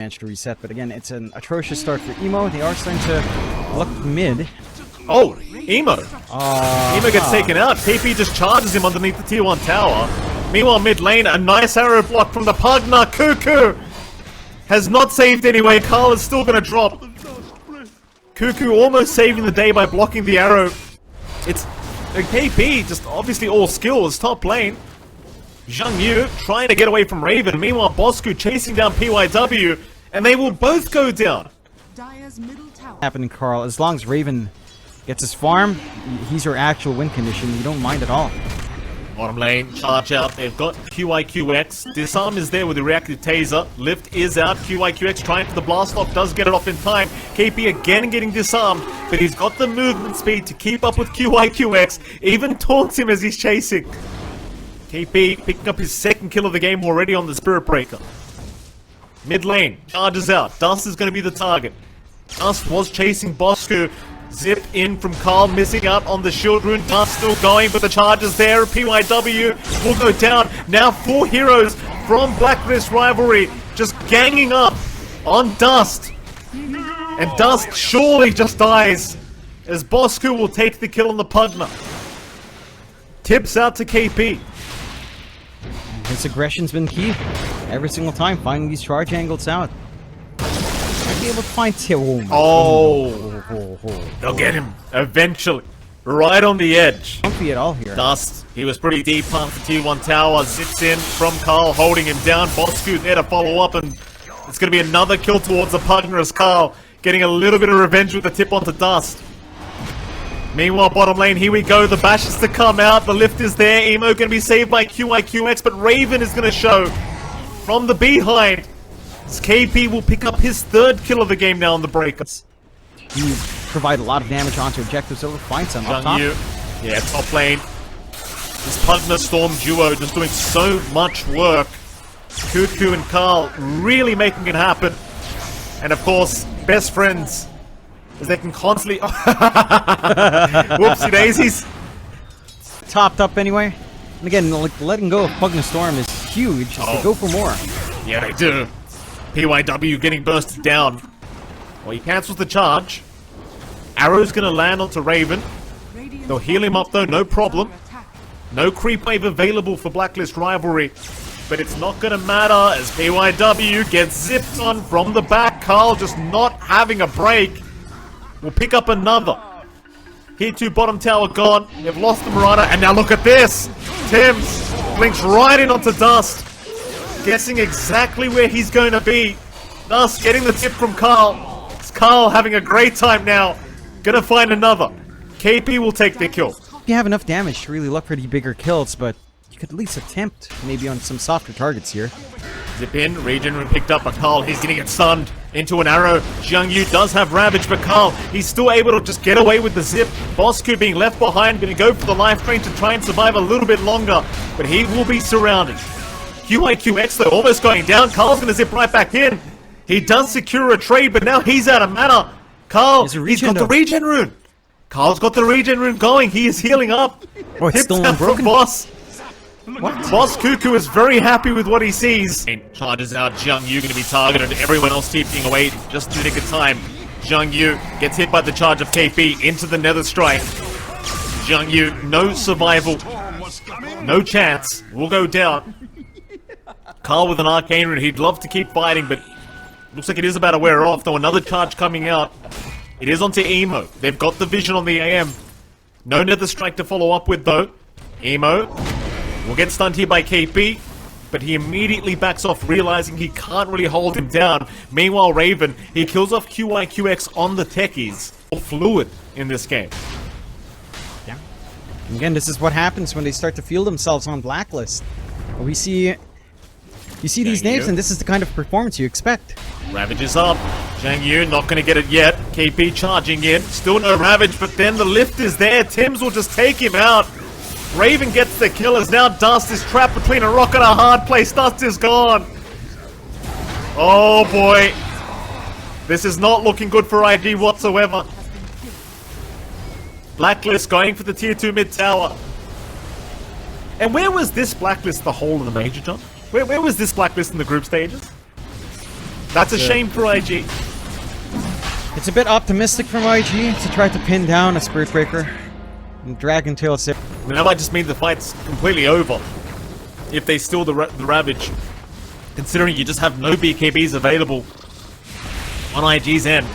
managed to reset, but again, it's an atrocious start for Emo. They are starting to look mid. Oh, Emo. Emo gets taken out. KP just charges him underneath the tier 1 tower. Meanwhile, mid lane, a nice arrow block from the Pugna. Cuckoo has not saved anyway. Carl is still going to drop. Cuckoo almost saving the day by blocking the arrow. It's KP, just obviously all skills, top lane. Zhang Yu trying to get away from Raven. Meanwhile, Bosku chasing down PYW, and they will both go down. Happening, Carl. As long as Raven gets his farm, he's your actual win condition. You don't mind at all. Bottom lane, charge out. They've got QIQX. Disarm is there with the reactive taser. Lift is out. QIQX trying for the blast off. Does get it off in time. KP again getting disarmed, but he's got the movement speed to keep up with QIQX. Even taunts him as he's chasing. KP picking up his second kill of the game already on the Spirit Breaker. Mid lane, charges out. Dust is going to be the target. Dust was chasing Bosku. Zip in from Carl, missing out on the shield rune. Dust still going, but the charge is there. PYW will go down. Now 4 heroes from Blacklist Rivalry just ganging up on Dust. And Dust surely just dies as Bosku will take the kill on the Pugna. Tips out to KP. His aggression's been key every single time, finding these charge angles out. Might be able to find they'll get him eventually, right on the edge. Comfy at all here. Dust, he was pretty deep past the tier 1 tower, zips in from Carl, holding him down. Bosku there to follow up, and it's going to be another kill towards the Pugna as Carl getting a little bit of revenge with the tip onto Dust. Meanwhile, bottom lane, here we go. The bash is to come out. The lift is there. Emo going to be saved by QIQX, but Raven is going to show from the behind. As KP will pick up his 3rd kill of the game now on the breakers. You provide a lot of damage onto objectives, so we'll find some up top. Yeah, top lane. This Pugna Storm duo just doing so much work. Cuckoo and Carl really making it happen. And of course, best friends. As they can constantly... Whoopsie daisies. Topped up anyway. And again, like, letting go of Pugna Storm is huge. They go for more. Yeah, they do. PYW getting bursted down. Well, he cancels the charge. Arrow's going to land onto Raven. They'll heal him up though, no problem. No creep wave available for Blacklist Rivalry. But it's not going to matter as PYW gets zipped on from the back. Carl just not having a break. We'll pick up another. Here 2 bottom tower gone. They've lost the Marauder, and now look at this. Tim's blinks right in onto Dust. Guessing exactly where he's going to be. Dust getting the tip from Carl. It's Carl having a great time now. Gonna find another. KP will take the kill. You have enough damage to really look for the bigger kills, but you could at least attempt maybe on some softer targets here. Zip in, Regen picked up, but Carl, he's gonna get stunned into an arrow. Zhang Yu does have Ravage, but Carl, he's still able to just get away with the zip. Bosku being left behind, gonna go for the life drain to try and survive a little bit longer, but he will be surrounded. QIQX though, almost going down. Carl's gonna zip right back in. He does secure a trade, but now he's out of mana. Carl, he's got the regen rune. Carl's got the regen rune going. He is healing up. Oh, it's still unbroken. Boss. What? Boss Cuckoo is very happy with what he sees. Charges out, Zhang Yu going to be targeted. Everyone else TPing away just in the nick of time. Zhang Yu gets hit by the charge of KP into the Nether Strike. Zhang Yu, no survival. No chance. Will go down. Carl with an arcane rune. He'd love to keep fighting, but looks like it is about to wear off, though. Another charge coming out. It is onto Emo. They've got the vision on the AM. No Nether Strike to follow up with, though. Emo will get stunned here by KP, but he immediately backs off, realizing he can't really hold him down. Meanwhile, Raven, he kills off QIQX on the techies. Fluid in this game. Yeah. And again, this is what happens when they start to feel themselves on Blacklist. You see these names, and this is the kind of performance you expect. Ravage is up. Zhang Yu not going to get it yet. KP charging in. Still no Ravage, but then the lift is there. Tims will just take him out. Raven gets the kill as now Dust is trapped between a rock and a hard place. Dust is gone. Oh boy. This is not looking good for IG whatsoever. Blacklist going for the tier 2 mid tower. And where was this Blacklist the whole of the major, John? Where was this Blacklist in the group stages? That's a shame for IG. It's a bit optimistic from IG to try to pin down a Spirit Breaker. And Dragon Tail said, I mean, that might just mean the fight's completely over if they steal the Ravage. Considering you just have no BKBs available on IG's end.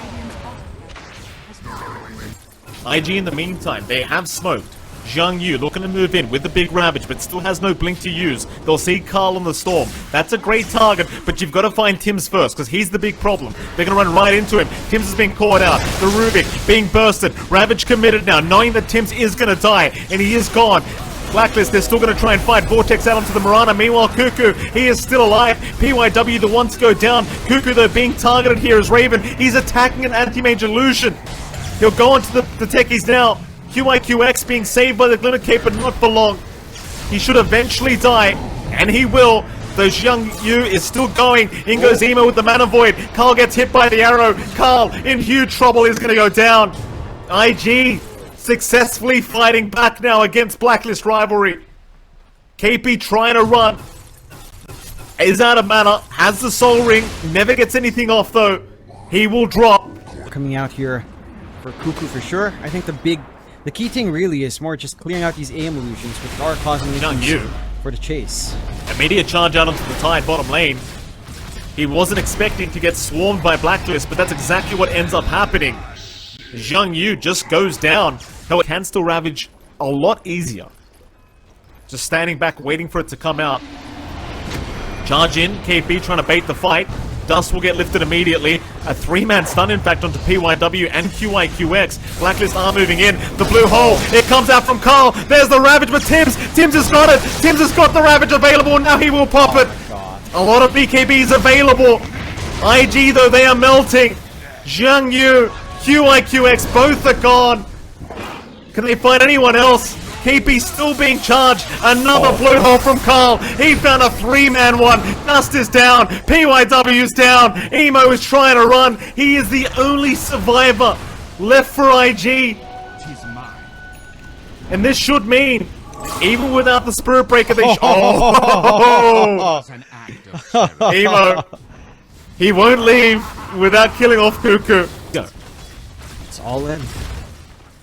IG in the meantime, they have smoked. Zhang Yu looking to move in with the big Ravage, but still has no blink to use. They'll see Carl on the Storm. That's a great target, but you've got to find Tims first, because he's the big problem. They're going to run right into him. Tims is being caught out. The Rubik being bursted. Ravage committed now, knowing that Tims is going to die, and he is gone. Blacklist, they're still going to try and fight Vortex out onto the Mirana. Meanwhile, Cuckoo, he is still alive. PYW, the one to go down. Cuckoo, though, being targeted here is Raven. He's attacking an anti-mage illusion. He'll go onto the techies now. QIQX being saved by the Glimmer Cape, but not for long. He should eventually die, and he will. Though Zhang Yu is still going. In goes Emo with the Mana Void. Carl gets hit by the arrow. Carl in huge trouble is going to go down. IG successfully fighting back now against Blacklist Rivalry. KP trying to run. Is out of mana. Has the Soul Ring. Never gets anything off though. He will drop. coming out here for Cuckoo for sure. I think the key thing really is more just clearing out these aim illusions, which are causing issues for the chase. Immediate charge out onto the Tide bottom lane. He wasn't expecting to get swarmed by Blacklist, but that's exactly what ends up happening. Zhang Yu just goes down. Though it can still ravage a lot easier. Just standing back, waiting for it to come out. Charge in, KP trying to bait the fight. Dust will get lifted immediately. A 3-man stun, in fact, onto PYW and QIQX. Blacklist are moving in. The blue hole, it comes out from Carl. There's the Ravage, but Tims has got it. Tims has got the Ravage available. Now he will pop it. A lot of BKBs available. IG, though, they are melting. Zhang Yu, QIQX, both are gone. Can they find anyone else? KP still being charged. Another blue hole from Carl. He found a 3-man one. Dust is down. PYW's down. Emo is trying to run. He is the only survivor left for IG. And this should mean, even without the Spirit Breaker, they Emo. He won't leave without killing off Cuckoo. Go. It's all in.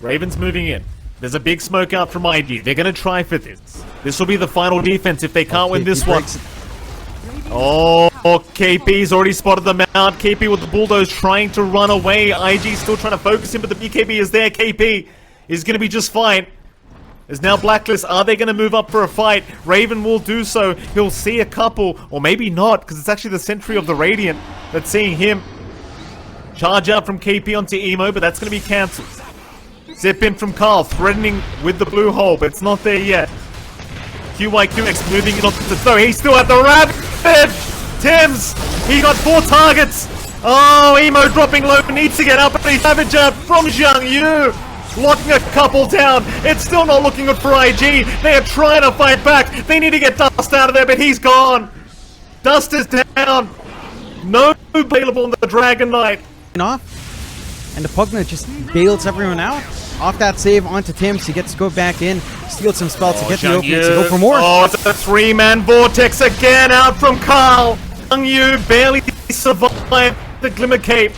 Raven's moving in. There's a big smoke out from IG. They're going to try for this. This will be the final defense if they can't win this one. Oh, KP's already spotted them out. KP with the bulldoze trying to run away. IG still trying to focus him, but the BKB is there. KP is going to be just fine. There's now Blacklist. Are they going to move up for a fight? Raven will do so. He'll see a couple, or maybe not, because it's actually the Sentry of the Radiant that's seeing him. Charge out from KP onto Emo, but that's going to be cancelled. Zip in from Carl, threatening with the blue hole, but it's not there yet. QIQX moving it onto the throw. He's still at the Ravage! Tims! He got 4 targets! Oh, Emo dropping low, needs to get up, but he's Savage out from Zhang Yu! Locking a couple down. It's still not looking good for IG. They are trying to fight back. They need to get Dust out of there, but he's gone. Dust is down. No available on the Dragon Knight. Off, and the Pugna just bails everyone out. Off that save onto Tims. He gets to go back in, steal some spells to get the opening to go for more. Oh, it's a 3-man vortex again out from Carl. Zhang Yu barely survived the Glimmer Cape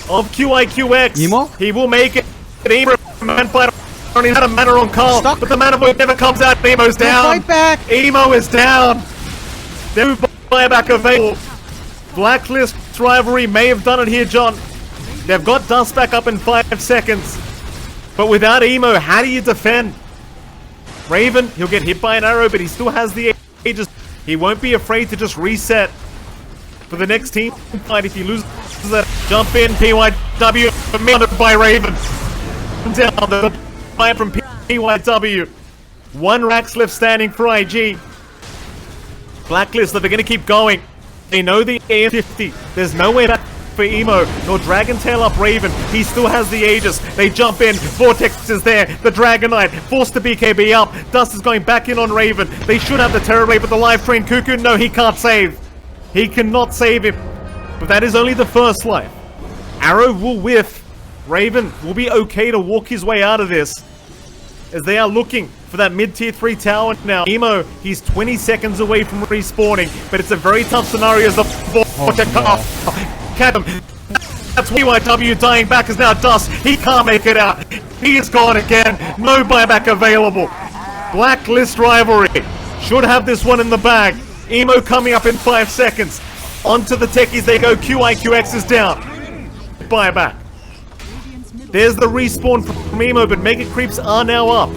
of QIQX. Emo? He will make it. Emo man fight only had a mana on Carl, but the mana void never comes out. Emo's down. Fight back. Emo is down. No buyback available. Blacklist Rivalry may have done it here, John. They've got Dust back up in 5 seconds. But without Emo, how do you defend? Raven, he'll get hit by an arrow, but he still has the Aegis. He won't be afraid to just reset for the next team fight if he loses that. Jump in, PYW, mounted by Raven. Down the fire from PYW. 1 Rax left standing for IG. Blacklist, they're going to keep going. They know the AM50. There's no way back for Emo, nor Dragon Tail up Raven. He still has the Aegis. They jump in. Vortex is there. The Dragon Knight forced the BKB up. Dust is going back in on Raven. They should have the Terror Blade, but the live train Cuckoo, no, he can't save. He cannot save him. But that is only the first life. Arrow will whiff. Raven will be okay to walk his way out of this, as they are looking for for that mid-tier 3 tower now. Emo, he's 20 seconds away from respawning, but it's a very tough scenario as the catch him. That's YYW dying back is now dust. He can't make it out. He is gone again. No buyback available. Blacklist Rivalry should have this one in the bag. Emo coming up in 5 seconds. Onto the techies they go. QIQX is down. Buyback. There's the respawn from Emo, but Mega Creeps are now up.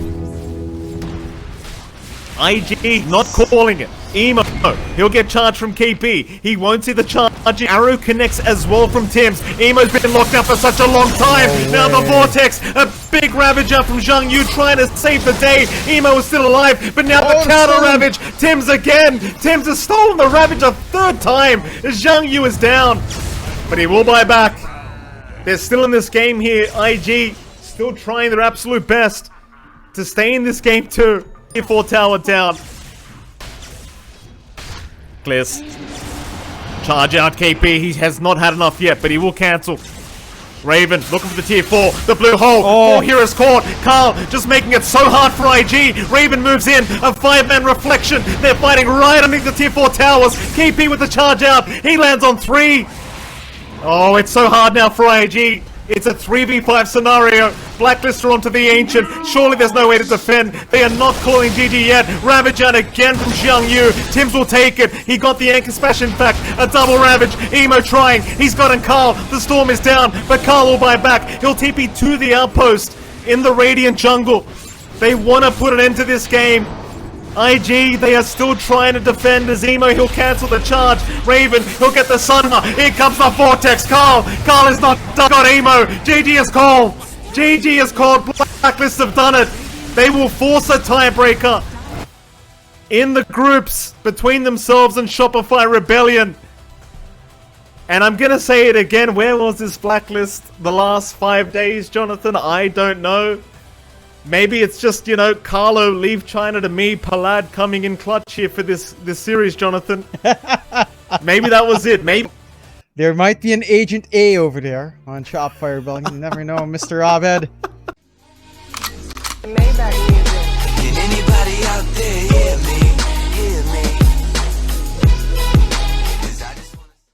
IG not calling it. Emo, he'll get charged from KP. He won't see the charge. Arrow connects as well from Tim's. Emo's been locked up for such a long time. Now the Vortex, a big Ravager from Zhang Yu trying to save the day. Emo is still alive, but now the counter Ravage. Tim's again. Tim's has stolen the Ravage a 3rd time. Zhang Yu is down, but he will buy back. They're still in this game here. IG still trying their absolute best to stay in this game too. 4 tower down. Clears. Charge out KP. He has not had enough yet, but he will cancel. Raven looking for the tier 4. The blue hole. Oh, here is caught. Carl just making it so hard for IG. Raven moves in. A 5-man reflection. They're fighting right underneath the tier 4 towers. KP with the charge out. He lands on 3. Oh, it's so hard now for IG. It's a 3v5 scenario. Blacklist are onto the Ancient. Surely there's no way to defend. They are not calling GG yet. Ravage out again from Zhang Yu. Tims will take it. He got the Anchor Smash in fact. A double Ravage. Emo trying. He's gotten Carl. The Storm is down, but Carl will buy back. He'll TP to the outpost in the Radiant jungle. They want to put an end to this game. IG, they are still trying to defend as Emo, he'll cancel the charge. Raven, he'll get the Sun. Here comes the Vortex. Carl is not done. Got Emo. GG is called. GG is called. Blacklist have done it. They will force a tiebreaker in the groups between themselves and Shopify Rebellion. And I'm gonna say it again. Where was this Blacklist the last 5 days, Jonathan? I don't know. Maybe it's just, you know, Carlo, leave China to me, Palad coming in clutch here for this series, Jonathan. Maybe that was it. Maybe. There might be an Agent A over there on Shopify Rebellion. You never know, Mr. Abed. Maybach.